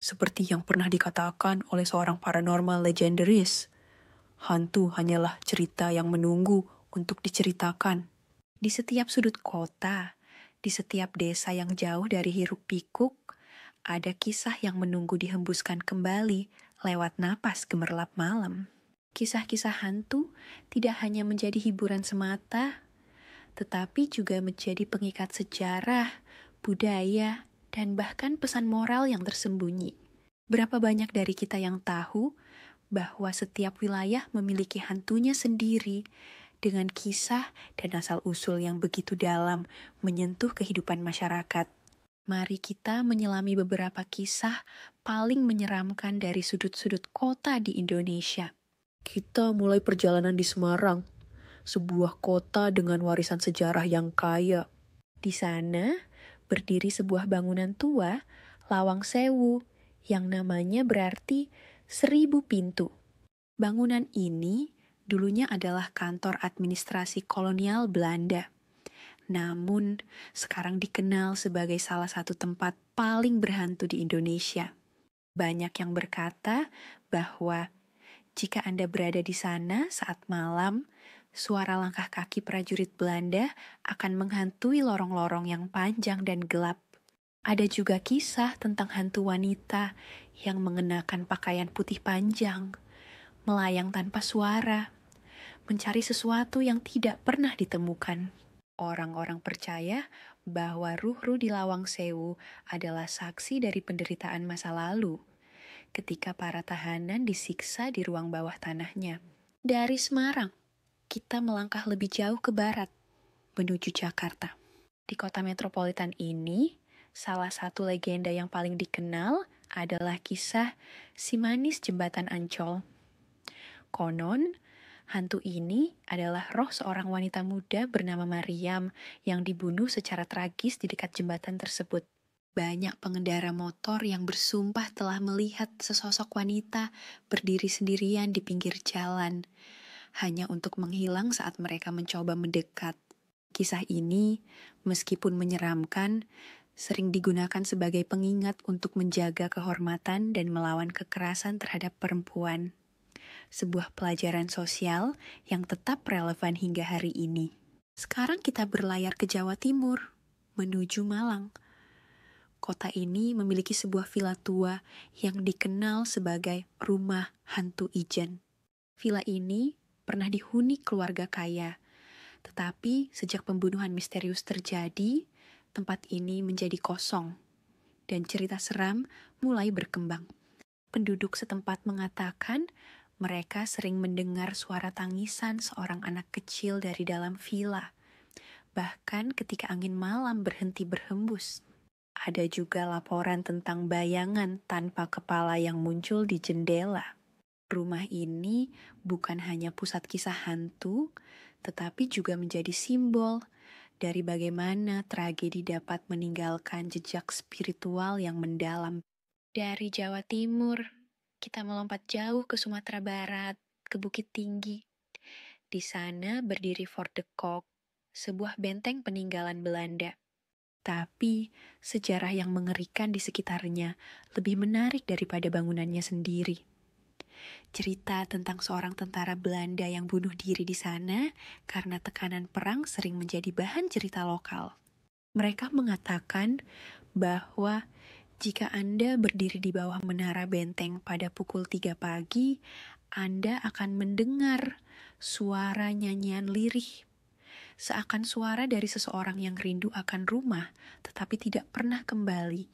Seperti yang pernah dikatakan oleh seorang paranormal legendaris, hantu hanyalah cerita yang menunggu untuk diceritakan. Di setiap sudut kota, di setiap desa yang jauh dari hiruk-pikuk, ada kisah yang menunggu dihembuskan kembali lewat napas gemerlap malam. Kisah-kisah hantu tidak hanya menjadi hiburan semata, tetapi juga menjadi pengikat sejarah, budaya, dan bahkan pesan moral yang tersembunyi. Berapa banyak dari kita yang tahu bahwa setiap wilayah memiliki hantunya sendiri dengan kisah dan asal-usul yang begitu dalam menyentuh kehidupan masyarakat. Mari kita menyelami beberapa kisah paling menyeramkan dari sudut-sudut kota di Indonesia. Kita mulai perjalanan di Semarang, sebuah kota dengan warisan sejarah yang kaya. Di sana berdiri sebuah bangunan tua, Lawang Sewu, yang namanya berarti 1000 pintu. Bangunan ini dulunya adalah kantor administrasi kolonial Belanda. Namun, sekarang dikenal sebagai salah satu tempat paling berhantu di Indonesia. Banyak yang berkata bahwa jika Anda berada di sana saat malam, suara langkah kaki prajurit Belanda akan menghantui lorong-lorong yang panjang dan gelap. Ada juga kisah tentang hantu wanita yang mengenakan pakaian putih panjang, melayang tanpa suara, mencari sesuatu yang tidak pernah ditemukan. Orang-orang percaya bahwa ruh-ruh di Lawang Sewu adalah saksi dari penderitaan masa lalu, ketika para tahanan disiksa di ruang bawah tanahnya. Dari Semarang, kita melangkah lebih jauh ke barat, menuju Jakarta. Di kota metropolitan ini, salah satu legenda yang paling dikenal adalah kisah si manis jembatan Ancol. Konon, hantu ini adalah roh seorang wanita muda bernama Mariam yang dibunuh secara tragis di dekat jembatan tersebut. Banyak pengendara motor yang bersumpah telah melihat sesosok wanita berdiri sendirian di pinggir jalan, hanya untuk menghilang saat mereka mencoba mendekat. Kisah ini, meskipun menyeramkan, sering digunakan sebagai pengingat untuk menjaga kehormatan dan melawan kekerasan terhadap perempuan. Sebuah pelajaran sosial yang tetap relevan hingga hari ini. Sekarang kita berlayar ke Jawa Timur, menuju Malang. Kota ini memiliki sebuah villa tua yang dikenal sebagai Rumah Hantu Ijen. Villa ini pernah dihuni keluarga kaya, tetapi sejak pembunuhan misterius terjadi, tempat ini menjadi kosong, dan cerita seram mulai berkembang. Penduduk setempat mengatakan mereka sering mendengar suara tangisan seorang anak kecil dari dalam villa, bahkan ketika angin malam berhenti berhembus. Ada juga laporan tentang bayangan tanpa kepala yang muncul di jendela. Rumah ini bukan hanya pusat kisah hantu, tetapi juga menjadi simbol dari bagaimana tragedi dapat meninggalkan jejak spiritual yang mendalam. Dari Jawa Timur, kita melompat jauh ke Sumatera Barat, ke Bukit Tinggi. Di sana berdiri Fort de Kock, sebuah benteng peninggalan Belanda. Tapi, sejarah yang mengerikan di sekitarnya lebih menarik daripada bangunannya sendiri. Cerita tentang seorang tentara Belanda yang bunuh diri di sana karena tekanan perang sering menjadi bahan cerita lokal. Mereka mengatakan bahwa jika Anda berdiri di bawah menara benteng pada pukul 3 pagi, Anda akan mendengar suara nyanyian lirih. Seakan suara dari seseorang yang rindu akan rumah, tetapi tidak pernah kembali.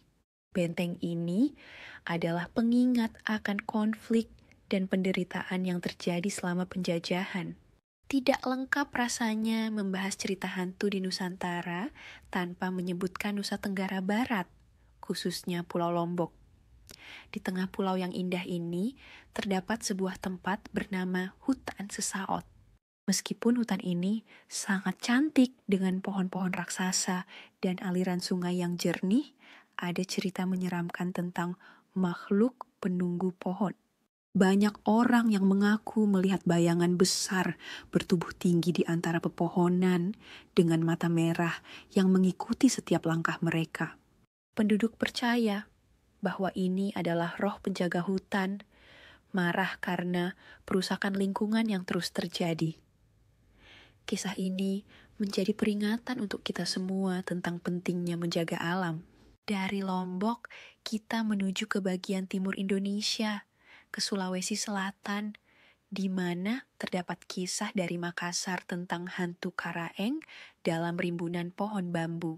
Benteng ini adalah pengingat akan konflik dan penderitaan yang terjadi selama penjajahan. Tidak lengkap rasanya membahas cerita hantu di Nusantara tanpa menyebutkan Nusa Tenggara Barat, khususnya Pulau Lombok. Di tengah pulau yang indah ini, terdapat sebuah tempat bernama Hutan Sesaot. Meskipun hutan ini sangat cantik dengan pohon-pohon raksasa dan aliran sungai yang jernih, ada cerita menyeramkan tentang makhluk penunggu pohon. Banyak orang yang mengaku melihat bayangan besar bertubuh tinggi di antara pepohonan dengan mata merah yang mengikuti setiap langkah mereka. Penduduk percaya bahwa ini adalah roh penjaga hutan, marah karena perusakan lingkungan yang terus terjadi. Kisah ini menjadi peringatan untuk kita semua tentang pentingnya menjaga alam. Dari Lombok, kita menuju ke bagian timur Indonesia, ke Sulawesi Selatan, di mana terdapat kisah dari Makassar tentang hantu Karaeng dalam rimbunan pohon bambu.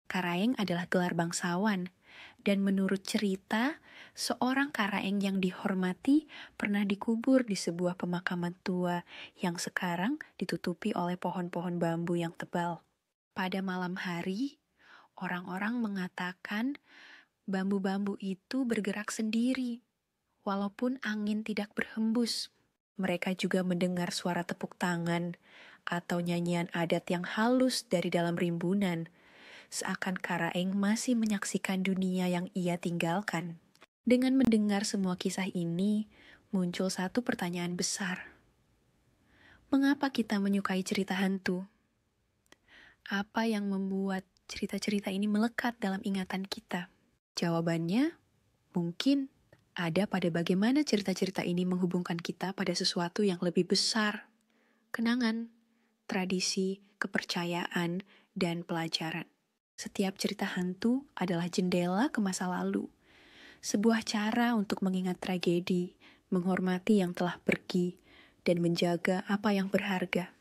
Karaeng adalah gelar bangsawan, dan menurut cerita, seorang Karaeng yang dihormati pernah dikubur di sebuah pemakaman tua yang sekarang ditutupi oleh pohon-pohon bambu yang tebal. Pada malam hari, orang-orang mengatakan bambu-bambu itu bergerak sendiri, walaupun angin tidak berhembus. Mereka juga mendengar suara tepuk tangan atau nyanyian adat yang halus dari dalam rimbunan, seakan Karaeng masih menyaksikan dunia yang ia tinggalkan. Dengan mendengar semua kisah ini, muncul satu pertanyaan besar. Mengapa kita menyukai cerita hantu? Apa yang membuat cerita-cerita ini melekat dalam ingatan kita? Jawabannya, mungkin ada pada bagaimana cerita-cerita ini menghubungkan kita pada sesuatu yang lebih besar. Kenangan, tradisi, kepercayaan, dan pelajaran. Setiap cerita hantu adalah jendela ke masa lalu. Sebuah cara untuk mengingat tragedi, menghormati yang telah pergi, dan menjaga apa yang berharga.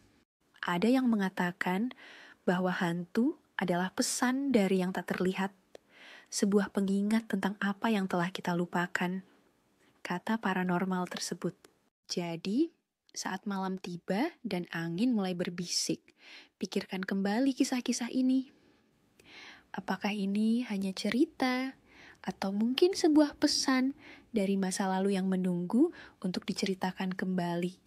Ada yang mengatakan bahwa hantu adalah pesan dari yang tak terlihat, sebuah pengingat tentang apa yang telah kita lupakan, kata paranormal tersebut. Jadi, saat malam tiba dan angin mulai berbisik, pikirkan kembali kisah-kisah ini. Apakah ini hanya cerita, atau mungkin sebuah pesan dari masa lalu yang menunggu untuk diceritakan kembali?